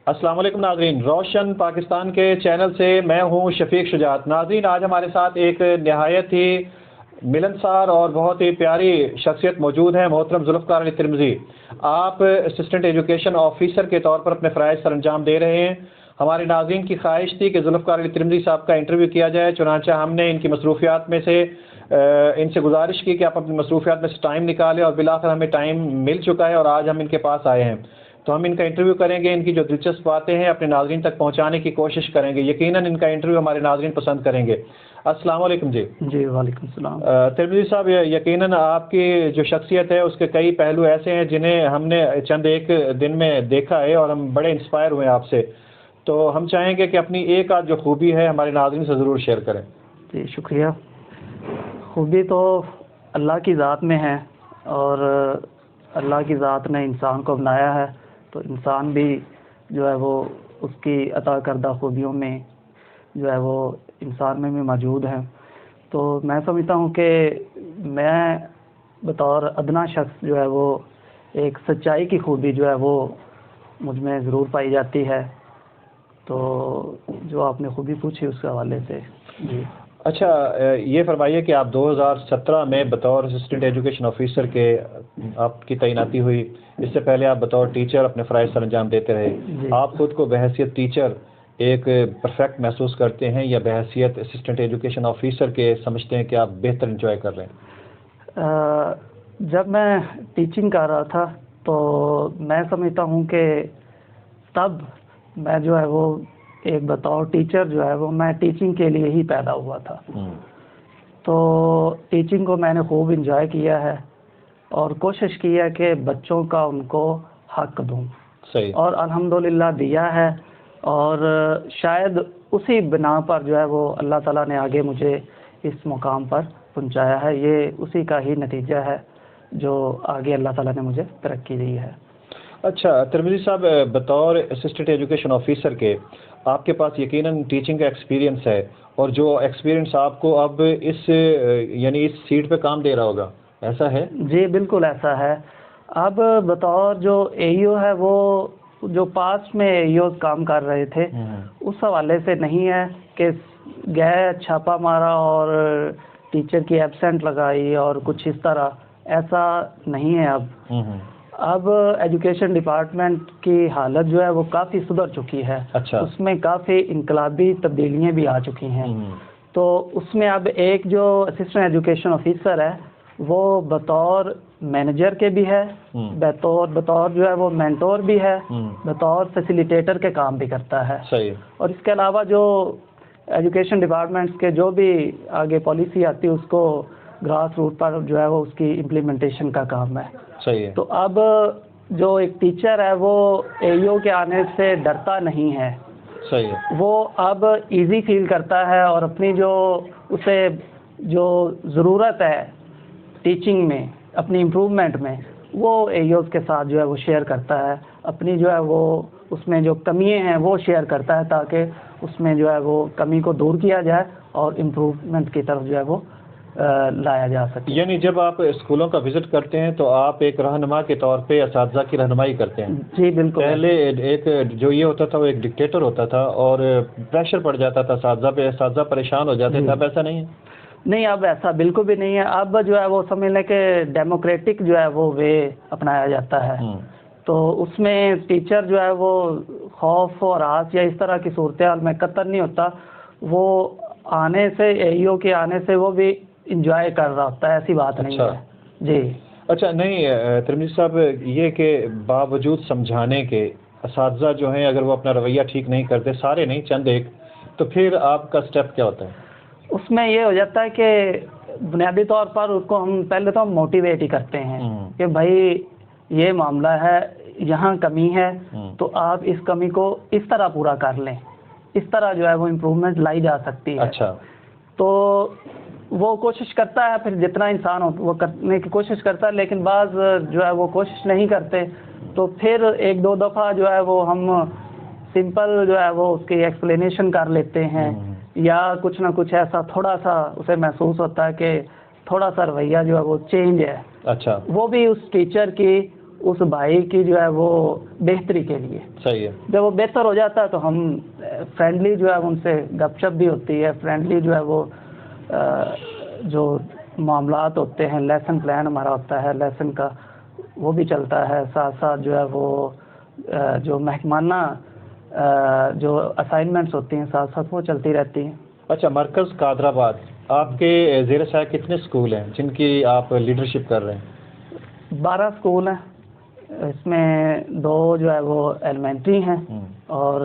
السلام علیکم ناظرین، روشن پاکستان کے چینل سے میں ہوں شفیق شجاعت۔ ناظرین، آج ہمارے ساتھ ایک نہایت ہی ملنسار اور بہت ہی پیاری شخصیت موجود ہے، محترم ذوالفقار علی ترمذی۔ آپ اسسٹنٹ ایجوکیشن آفیسر کے طور پر اپنے فرائض سر انجام دے رہے ہیں۔ ہمارے ناظرین کی خواہش تھی کہ ذوالفقار علی ترمذی صاحب کا انٹرویو کیا جائے، چنانچہ ہم نے ان کی مصروفیات میں سے ان سے گزارش کی کہ آپ اپنی مصروفیات میں سے ٹائم نکالیں، اور بالآخر ہمیں ٹائم مل چکا ہے اور آج ہم ان کے پاس آئے ہیں۔ تو ہم ان کا انٹرویو کریں گے، ان کی جو دلچسپ باتیں ہیں اپنے ناظرین تک پہنچانے کی کوشش کریں گے۔ یقیناً ان کا انٹرویو ہمارے ناظرین پسند کریں گے۔ السلام علیکم جی۔ جی وعلیکم السلام۔ ترمذی صاحب، یقیناً آپ کی جو شخصیت ہے اس کے کئی پہلو ایسے ہیں جنہیں ہم نے چند ایک دن میں دیکھا ہے اور ہم بڑے انسپائر ہوئے ہیں آپ سے، تو ہم چاہیں گے کہ اپنی ایک آدھ جو خوبی ہے ہمارے ناظرین سے ضرور شیئر کریں۔ جی شکریہ۔ خوبی تو اللہ کی ذات میں ہے، اور اللہ کی ذات نے انسان کو بنایا ہے، تو انسان بھی جو ہے وہ اس کی عطا کردہ خوبیوں میں جو ہے وہ انسان میں بھی موجود ہیں۔ تو میں سمجھتا ہوں کہ میں بطور ادنا شخص جو ہے وہ ایک سچائی کی خوبی جو ہے وہ مجھ میں ضرور پائی جاتی ہے۔ تو جو آپ نے خوبی پوچھی اس کے حوالے سے جی۔ اچھا، یہ فرمائیے کہ آپ 2017 میں بطور اسسٹنٹ ایجوکیشن آفیسر کے آپ کی تعیناتی ہوئی، اس سے پہلے آپ بطور ٹیچر اپنے فرائض سر انجام دیتے رہے۔ آپ خود کو بحیثیت ٹیچر ایک پرفیکٹ محسوس کرتے ہیں یا بحیثیت اسسٹنٹ ایجوکیشن آفیسر کے سمجھتے ہیں کہ آپ بہتر انجوائے کر رہے ہیں؟ جب میں ٹیچنگ کر رہا تھا تو میں سمجھتا ہوں کہ تب میں جو ہے وہ ایک بطور ٹیچر جو ہے وہ میں ٹیچنگ کے لیے ہی پیدا ہوا تھا۔ تو ٹیچنگ کو میں نے خوب انجوائے کیا ہے اور کوشش کی ہے کہ بچوں کا ان کو حق دوں، صحیح، اور اور الحمدللہ دیا ہے، اور شاید اسی بنا پر جو ہے وہ اللہ تعالیٰ نے آگے مجھے اس مقام پر پہنچایا ہے۔ یہ اسی کا ہی نتیجہ ہے جو آگے اللہ تعالیٰ نے مجھے ترقی دی ہے۔ اچھا ترمذی صاحب، بطور اسسٹنٹ ایجوکیشن آفیسر کے آپ کے پاس یقیناً ٹیچنگ کا ایکسپیرینس ہے، اور جو ایکسپیرینس آپ کو اب اس سیٹ پہ کام دے رہا ہوگا، ایسا ہے؟ جی بالکل ایسا ہے۔ اب بطور جو اے ای او ہے، وہ جو پاسٹ میں اے ای او کام کر رہے تھے اس حوالے سے نہیں ہے کہ گئے چھاپا مارا اور ٹیچر کی ایبسینٹ لگائی اور کچھ اس طرح، ایسا نہیں ہے۔ اب ایجوکیشن ڈپارٹمنٹ کی حالت جو ہے وہ کافی سدھر چکی ہے۔ اچھا، اس میں کافی انقلابی تبدیلیاں بھی آ چکی ہیں۔ تو اس میں اب ایک جو اسسٹنٹ ایجوکیشن آفیسر ہے وہ بطور مینیجر کے بھی ہے، بطور جو ہے وہ مینٹور بھی ہے، بطور فیسیلیٹیٹر کے کام بھی کرتا ہے۔ صحیح۔ اور اس کے علاوہ جو ایجوکیشن ڈپارٹمنٹس کے جو بھی آگے پالیسی آتی ہے اس کو گراس روٹ پر جو ہے وہ اس کی امپلیمنٹیشن کا کام ہے۔ صحیح ہے۔ تو اب جو ایک ٹیچر ہے وہ اے ای او کے آنے سے ڈرتا نہیں ہے۔ صحیح ہے۔ وہ اب ایزی فیل کرتا ہے اور اپنی جو اسے جو ضرورت ہے ٹیچنگ میں، اپنی امپروومنٹ میں، وہ اے ای اوز کے ساتھ جو ہے وہ شیئر کرتا ہے۔ اپنی جو ہے وہ اس میں جو کمیاں ہیں وہ شیئر کرتا ہے تاکہ اس میں جو ہے وہ کمی کو دور کیا جائے اور امپروومنٹ کی طرف جو ہے وہ لایا جا سکے۔ یعنی جب آپ اسکولوں کا وزٹ کرتے ہیں تو آپ ایک رہنما کے طور پہ اساتذہ کی رہنمائی کرتے ہیں؟ جی بالکل۔ پہلے ایک جو یہ ہوتا تھا وہ ایک ڈکٹیٹر ہوتا تھا اور پریشر پڑ جاتا تھا اساتذہ پہ، اساتذہ پریشان ہو جاتے تھے، اب ایسا نہیں ہے؟ نہیں، اب ایسا بالکل بھی نہیں ہے۔ اب جو ہے وہ سمجھ لیں کہ ڈیموکریٹک جو ہے وہ وے اپنایا جاتا ہے۔ تو اس میں ٹیچر جو ہے وہ خوف اور آس یا اس طرح کی صورتحال میں قطر نہیں ہوتا، وہ آنے سے اے ای او کے آنے سے وہ بھی انجوائے کر رہا ہوتا ہے، ایسی بات نہیں ہے۔ جی اچھا، نہیں ترمذی صاحب، یہ کہ باوجود سمجھانے کے اساتذہ جو ہیں اگر وہ اپنا رویہ ٹھیک نہیں کرتے، سارے نہیں چند ایک، تو پھر آپ کا سٹیپ کیا ہوتا ہے؟ اس میں یہ ہو جاتا ہے کہ بنیادی طور پر اس کو ہم پہلے تو ہم موٹیویٹ ہی کرتے ہیں کہ بھائی یہ معاملہ ہے، یہاں کمی ہے، تو آپ اس کمی کو اس طرح پورا کر لیں، اس طرح جو ہے وہ امپروومنٹ لائی جا سکتی ہے۔ اچھا، تو وہ کوشش کرتا ہے، پھر جتنا انسان ہو وہ کرنے کی کوشش کرتا ہے، لیکن بعض جو ہے وہ کوشش نہیں کرتے، تو پھر ایک دو دفعہ جو ہے وہ ہم سمپل جو ہے وہ اس کی ایکسپلینیشن کر لیتے ہیں، یا کچھ نہ کچھ ایسا تھوڑا سا اسے محسوس ہوتا ہے کہ تھوڑا سا رویہ جو ہے وہ چینج ہے۔ اچھا، وہ بھی اس ٹیچر کی اس بھائی کی جو ہے وہ بہتری کے لیے. صحیح ہے. جب وہ بہتر ہو جاتا ہے تو ہم فرینڈلی جو ہے ان سے گپ شپ بھی ہوتی ہے, فرینڈلی جو ہے وہ جو معاملات ہوتے ہیں, لیسن پلان ہمارا ہوتا ہے لیسن کا, وہ بھی چلتا ہے. ساتھ ساتھ جو ہے وہ جو محکمانہ جو اسائنمنٹس ہوتی ہیں ساتھ ساتھ وہ چلتی رہتی ہیں. اچھا, مرکز قادر آباد, آپ کے زیر سایہ کتنے اسکول ہیں جن کی آپ لیڈرشپ کر رہے ہیں؟ 12 اسکول ہیں, اس میں 2 جو ہے وہ ایلیمنٹری ہیں اور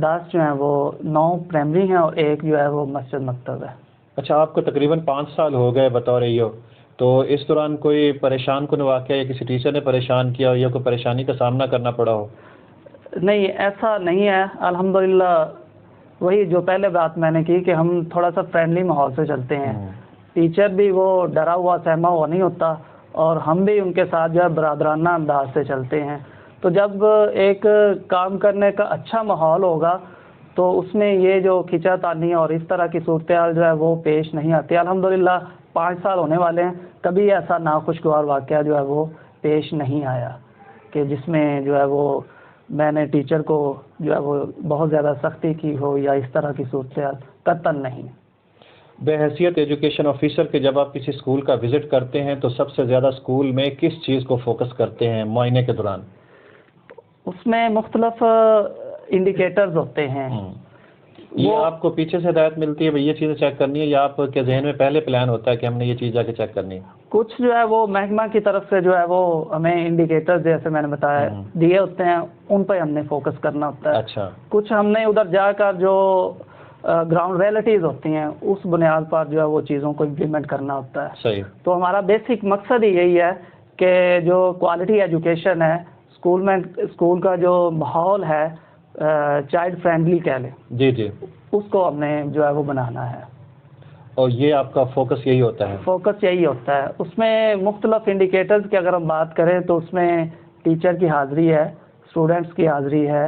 10 جو ہیں وہ 9 پرائمری ہیں اور 1 جو ہے وہ مسجد مکتب ہے. اچھا, آپ کو تقریباً 5 سال ہو گئے بطور ایو, تو اس دوران کوئی پریشان کن واقعہ یا کسی ٹیچر نے پریشان کیا ہو یا کوئی پریشانی کا سامنا کرنا پڑا ہو؟ نہیں, ایسا نہیں ہے الحمدللہ. وہی جو پہلے بات میں نے کی کہ ہم تھوڑا سا فرینڈلی ماحول سے چلتے ہیں. ٹیچر بھی وہ ڈرا ہوا سہما ہوا نہیں ہوتا اور ہم بھی ان کے ساتھ جو ہے برادرانہ انداز سے چلتے ہیں. تو جب ایک کام کرنے کا اچھا ماحول ہوگا تو اس میں یہ جو کھینچا تانی اور اس طرح کی صورتحال جو ہے وہ پیش نہیں آتی. الحمدللہ 5 سال ہونے والے ہیں, کبھی ایسا ناخوشگوار واقعہ جو ہے وہ پیش نہیں آیا کہ جس میں جو ہے وہ میں نے ٹیچر کو جو ہے وہ بہت زیادہ سختی کی ہو یا اس طرح کی صورتحال. قطعاً نہیں. بحیثیت ایجوکیشن آفیسر کے جب آپ کسی اسکول کا وزٹ کرتے ہیں تو سب سے زیادہ اسکول میں کس چیز کو فوکس کرتے ہیں معائنے کے دوران؟ اس میں مختلف انڈیکیٹرز ہوتے ہیں. یہ آپ کو پیچھے سے ہدایت ملتی ہے بھئی یہ چیزیں چیک کرنی ہے یا آپ کے ذہن میں پہلے پلان ہوتا ہے کہ ہم نے یہ چیز جا کے چیک کرنی ہے؟ کچھ جو ہے وہ محکمہ کی طرف سے جو ہے وہ ہمیں انڈیکیٹرز جیسے میں نے بتایا دیے ہوتے ہیں, ان پہ ہم نے فوکس کرنا ہوتا ہے. اچھا. کچھ ہم نے ادھر جا کر جو گراؤنڈ ریئلٹیز ہوتی ہیں اس بنیاد پر جو ہے وہ چیزوں کو امپلیمنٹ کرنا ہوتا ہے. صحیح. تو ہمارا بیسک مقصد ہی یہی ہے کہ جو کوالٹی ایجوکیشن ہے اسکول میں, اسکول کا جو ماحول ہے چائلڈ فرینڈلی کہہ لیں, جی جی, اس کو ہم نے جو ہے وہ بنانا ہے. اور یہ آپ کا فوکس یہی ہوتا ہے؟ فوکس یہی ہوتا ہے. اس میں مختلف انڈیکیٹرز کی اگر ہم بات کریں تو اس میں ٹیچر کی حاضری ہے, اسٹوڈنٹس کی حاضری ہے,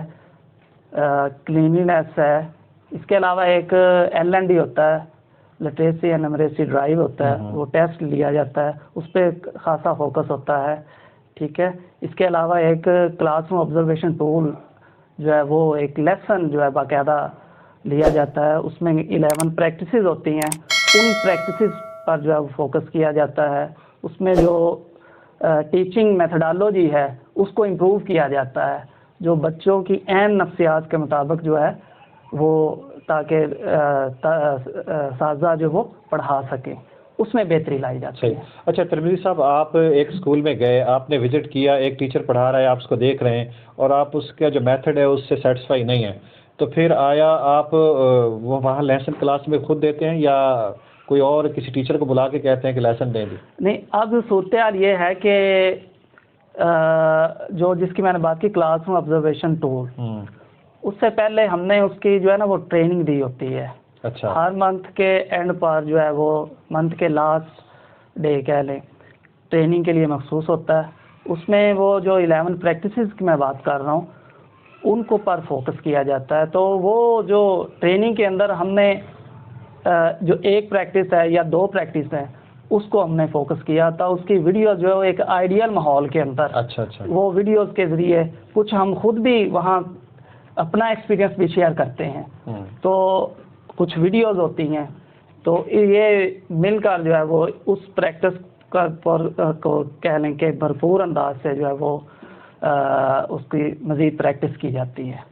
کلینینس ہے, اس کے علاوہ ایک LND ہوتا ہے, لٹریسی اینڈ نمریسی ڈرائیو ہوتا ہے, وہ ٹیسٹ لیا جاتا ہے, اس پہ خاصا فوکس ہوتا ہے. ٹھیک ہے. اس کے علاوہ ایک کلاس روم آبزرویشن ٹول جو ہے وہ ایک لیسن جو ہے باقاعدہ لیا جاتا ہے. اس میں 11 پریکٹسز ہوتی ہیں, ان پریکٹسز پر جو ہے وہ فوکس کیا جاتا ہے. اس میں جو ٹیچنگ میتھڈالوجی ہے اس کو امپروو کیا جاتا ہے, جو بچوں کی عین نفسیات کے مطابق جو ہے وہ تاکہ اساتذہ جو وہ پڑھا سکیں, اس میں بہتری لائی جاتی ہے. اچھا ترمیزی صاحب, آپ ایک اسکول میں گئے, آپ نے وزٹ کیا, ایک ٹیچر پڑھا رہا ہے, آپ اس کو دیکھ رہے ہیں اور آپ اس کا جو میتھڈ ہے اس سے سیٹسفائی نہیں ہیں, تو پھر آیا آپ وہ وہاں لیسن کلاس میں خود دیتے ہیں یا کوئی اور کسی ٹیچر کو بلا کے کہتے ہیں کہ لیسن دیں گے؟ نہیں, اب صورتحال یہ ہے کہ جو جس کی میں نے بات کی کلاس روم آبزرویشن ٹول, اس سے پہلے ہم نے اس کی جو ہے نا وہ ٹریننگ دی ہوتی ہے. اچھا. ہر منتھ کے اینڈ پر جو ہے وہ منتھ کے لاسٹ ڈے کہہ لیں ٹریننگ کے لیے مخصوص ہوتا ہے. اس میں وہ جو 11 پریکٹسز کی میں بات کر رہا ہوں ان کو پر فوکس کیا جاتا ہے. تو وہ جو ٹریننگ کے اندر ہم نے جو ایک پریکٹس ہے یا 2 پریکٹس ہیں اس کو ہم نے فوکس کیا تھا. اس کی ویڈیو جو ایک آئیڈیل ماحول کے اندر, اچھا اچھا, وہ ویڈیوز کے ذریعے کچھ ہم خود بھی وہاں اپنا ایکسپیرینس بھی شیئر کرتے ہیں, تو کچھ ویڈیوز ہوتی ہیں, تو یہ مل کر جو ہے وہ اس پریکٹس کا کو کہہ لیں کہ بھرپور انداز سے جو ہے وہ اس کی مزید پریکٹس کی جاتی ہے.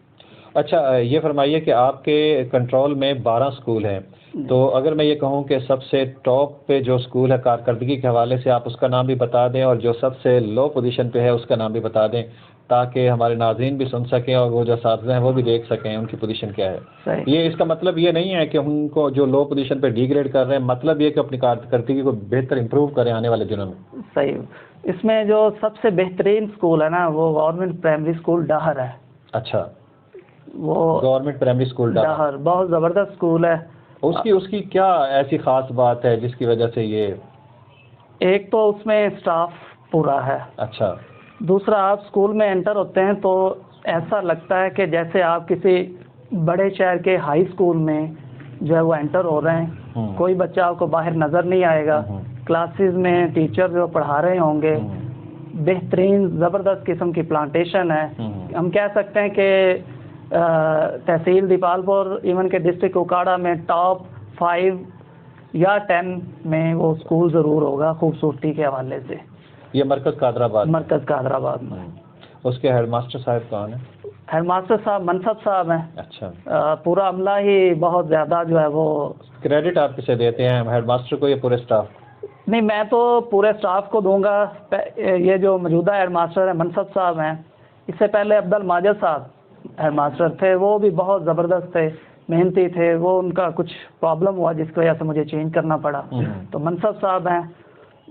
اچھا, یہ فرمائیے کہ آپ کے کنٹرول میں 12 اسکول ہیں, تو اگر میں یہ کہوں کہ سب سے ٹاپ پہ جو اسکول ہے کارکردگی کے حوالے سے, آپ اس کا نام بھی بتا دیں, اور جو سب سے لو پوزیشن پہ ہے اس کا نام بھی بتا دیں تاکہ ہمارے ناظرین بھی سن سکیں اور وہ جو اساتذہ ہیں وہ بھی دیکھ سکیں ان کی پوزیشن کیا ہے. یہ اس کا مطلب یہ نہیں ہے کہ ان کو جو لو پوزیشن پہ ڈی گریڈ کر رہے ہیں, مطلب یہ کہ اپنی کارکردگی کو بہتر امپروو کریں آنے والے دنوں میں. صحیح. اس میں جو سب سے بہترین اسکول ہے نا وہ گورنمنٹ پرائمری اسکول ڈاہر ہے. اچھا, وہ گورنمنٹ پرائمری اسکول ڈاہر بہت زبردست اسکول ہے. اس کی کیا ایسی خاص بات ہے جس کی وجہ سے یہ؟ ایک تو اس میں اسٹاف پورا ہے. اچھا. دوسرا, آپ اسکول میں انٹر ہوتے ہیں تو ایسا لگتا ہے کہ جیسے آپ کسی بڑے شہر کے ہائی اسکول میں جو ہے وہ انٹر ہو رہے ہیں. کوئی بچہ آپ کو باہر نظر نہیں آئے گا. کلاسز میں ٹیچر جو پڑھا رہے ہوں گے, بہترین زبردست قسم کی پلانٹیشن ہے. ہم کہہ سکتے ہیں کہ تحصیل دیپال پور ایون کہ ڈسٹرکٹ اوکاڑا میں ٹاپ 5 یا 10 میں وہ اسکول ضرور ہوگا خوبصورتی کے حوالے سے. یہ مرکز قادرآباد؟ مرکز قادرآباد میں. اس کے ہیڈ ماسٹر صاحب کون ہیں؟ ہیڈ ماسٹر صاحب منصب صاحب ہیں. اچھا. پورا عملہ ہی بہت زیادہ جو ہے وہ. کریڈٹ آپ کسے دیتے ہیں, ہیڈ ماسٹر کو یا پورے اسٹاف؟ نہیں, میں تو پورے اسٹاف کو دوں گا. یہ جو موجودہ ہیڈ ماسٹر ہیں منصب صاحب ہیں, اس سے پہلے عبد الماجد صاحب ہیڈ ماسٹر تھے, وہ بھی بہت زبردست تھے, محنتی تھے. وہ ان کا کچھ پرابلم ہوا جس کی وجہ سے مجھے چینج کرنا پڑا, تو منصب صاحب ہیں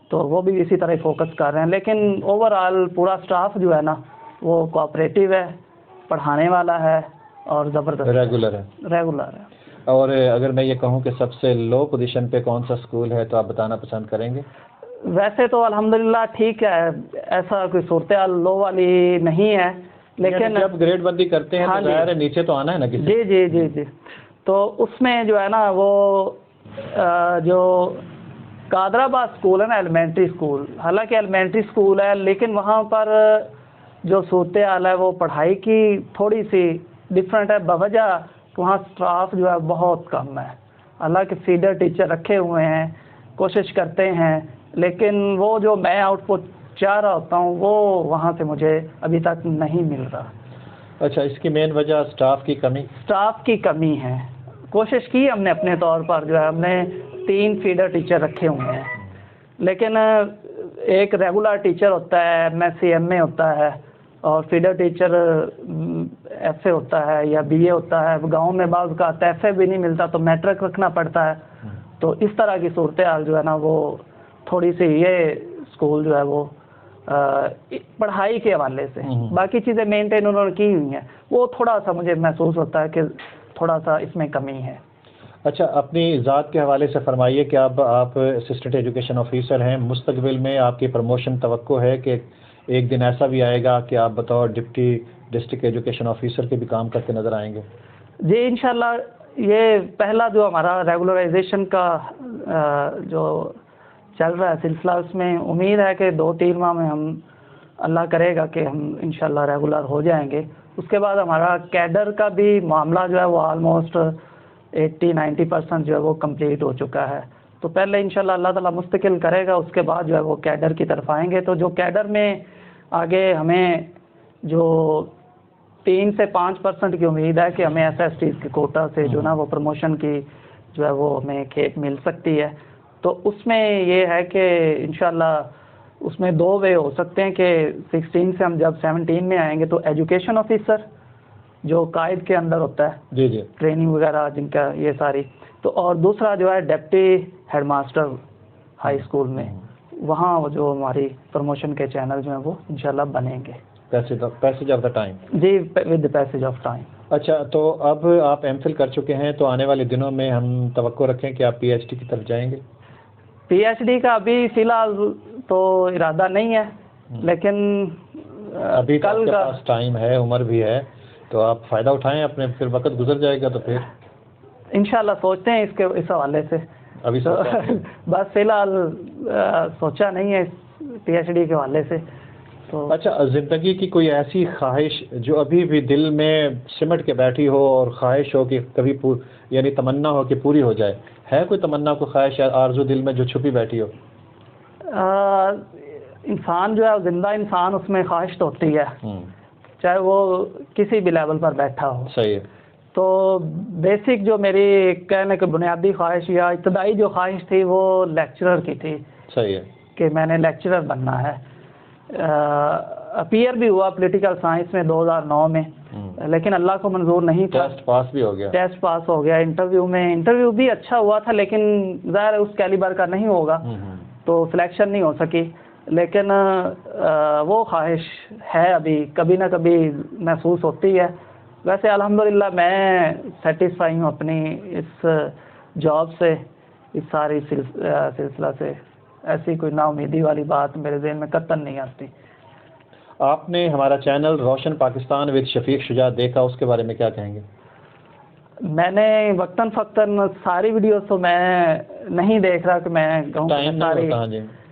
تو وہ بھی اسی طرح فوکس کر رہے ہیں. لیکن اوور آل پورا اسٹاف جو ہے نا وہ کوآپریٹیو ہے, پڑھانے والا ہے اور زبردست ریگولر ہے. اور اگر میں یہ کہوں کہ سب سے لو پوزیشن پہ کون سا اسکول ہے تو آپ بتانا پسند کریں گے؟ ویسے تو الحمدللہ ٹھیک ہے, ایسا کوئی صورتحال لو والی نہیں ہے, لیکن جب گریڈ بندی کرتے ہیں تو ظاہر ہے نیچے تو آنا ہے نا کسی. جی. تو اس میں جو ہے نا وہ جو قادرآباد اسکول ہے نا, ایلیمنٹری اسکول, حالانکہ ایلیمنٹری اسکول ہے لیکن وہاں پر جو صورتحال ہے وہ پڑھائی کی تھوڑی سی ڈفرینٹ ہے, بوجہ وہاں اسٹاف جو ہے بہت کم ہے. حالانکہ فیڈر ٹیچر رکھے ہوئے ہیں, کوشش کرتے ہیں, لیکن وہ جو میں آؤٹ پٹ چاہ رہا ہوتا ہوں وہ وہاں سے مجھے ابھی تک نہیں مل رہا. اچھا, اس کی مین وجہ اسٹاف کی کمی؟ اسٹاف کی کمی ہے. کوشش کی ہم نے اپنے طور پر, جو ہے ہم نے 3 فیڈر ٹیچر رکھے ہوئے ہیں, لیکن ایک ریگولر ٹیچر ہوتا ہے, ایم ایس سی ایم اے ہوتا ہے, اور فیڈر ٹیچر ایف اے ہوتا ہے یا بی اے ہوتا ہے. گاؤں میں بعض کا ایف اے بھی نہیں ملتا تو میٹرک رکھنا پڑتا ہے. تو اس طرح کی صورتحال جو ہے نا وہ تھوڑی سی یہ اسکول جو ہے وہ پڑھائی کے حوالے سے, باقی چیزیں مینٹین انہوں نے کی ہوئی ہیں, وہ تھوڑا سا مجھے محسوس ہوتا ہے کہ تھوڑا سا اس میں کمی ہے. اچھا, اپنی ذات کے حوالے سے فرمائیے کہ اب آپ اسسٹنٹ ایجوکیشن آفیسر ہیں, مستقبل میں آپ کی پروموشن توقع ہے کہ ایک دن ایسا بھی آئے گا کہ آپ بطور ڈپٹی ڈسٹرکٹ ایجوکیشن آفیسر کے بھی کام کرتے نظر آئیں گے؟ جی انشاءاللہ. یہ پہلا جو ہمارا ریگولرائزیشن کا جو چل رہا ہے سلسلہ, اس میں امید ہے کہ 2-3 ماہ میں ہم, اللہ کرے گا کہ ہم انشاءاللہ ریگولر ہو جائیں گے. اس کے بعد ہمارا کیڈر کا بھی معاملہ جو ہے وہ آلموسٹ 80-90% جو ہے وہ کمپلیٹ ہو چکا ہے. تو پہلے انشاءاللہ اللہ تعالیٰ مستقل کرے گا, اس کے بعد جو ہے وہ کیڈر کی طرف آئیں گے. تو جو کیڈر میں آگے ہمیں جو 3 سے 5% کی امید ہے کہ ہمیں ایس ایس ٹیز کے کوٹا سے جو نا وہ پروموشن کی جو ہے وہ ہمیں کھیپ مل سکتی ہے. تو اس میں یہ ہے کہ انشاءاللہ اس میں 2 وے ہو سکتے ہیں کہ 16 سے ہم جب 17 میں آئیں گے تو ایجوکیشن آفیسر جو قائد کے اندر ہوتا ہے, جی ٹریننگ وغیرہ جن کا یہ ساری, تو اور دوسرا جو ہے deputy headmaster high school میں, وہاں جو ہماری پروموشن کے چینل جو ہیں وہ انشاءاللہ بنیں گے. Passage of the time? جی, ود پیسج آف ٹائم. اچھا, تو اب آپ ایم فل کر چکے ہیں, تو آنے والے دنوں میں ہم توقع رکھیں کہ آپ پی ایچ ڈی کی طرف جائیں گے؟ پی ایچ ڈی کا ابھی فی الحال تو ارادہ نہیں ہے, لیکن ابھی کل کا پاس ٹائم ہے, عمر بھی ہے, تو آپ فائدہ اٹھائیں اپنے, پھر وقت گزر جائے گا تو پھر انشاءاللہ سوچتے ہیں اس حوالے سے. ابھی بس فی الحال سوچا نہیں ہے پی ایچ ڈی کے حوالے سے. تو اچھا, زندگی کی کوئی ایسی خواہش جو ابھی بھی دل میں سمٹ کے بیٹھی ہو اور خواہش ہو کہ کبھی یعنی تمنا ہو کہ پوری ہو جائے, ہے کوئی تمنا, کوئی خواہش یا آرزو دل میں جو چھپی بیٹھی ہو؟ انسان جو ہے زندہ انسان, اس میں خواہش تو ہوتی ہے, چاہے وہ کسی بھی لیول پر بیٹھا ہو. صحیح ہے. تو بیسک جو میری کہنے کی بنیادی خواہش یا ابتدائی جو خواہش تھی وہ لیکچرر کی تھی. صحیح ہے. کہ میں نے لیکچرر بننا ہے. اپیئر بھی ہوا پولیٹیکل سائنس میں 2009 میں, لیکن اللہ کو منظور نہیں تھا. ٹیسٹ پاس بھی ہو گیا. ٹیسٹ پاس ہو گیا. انٹرویو بھی اچھا ہوا تھا, لیکن ظاہر اس کیلیبر کا نہیں ہوگا, تو سلیکشن نہیں ہو سکی. لیکن وہ خواہش ہے ابھی کبھی نہ کبھی محسوس ہوتی ہے. ویسے الحمدللہ میں سیٹسفائی ہوں اپنی اس جاب سے, اس ساری سلسلہ سے. ایسی کوئی نا امیدی والی بات میرے ذہن میں قطعاً نہیں آتی. آپ نے ہمارا چینل روشن پاکستان ود شفیق شجاعت دیکھا, اس کے بارے میں کیا کہیں گے؟ میں نے وقتاً فقتاً ساری ویڈیوز تو میں نہیں دیکھ رہا کہ میں کہوں ساری,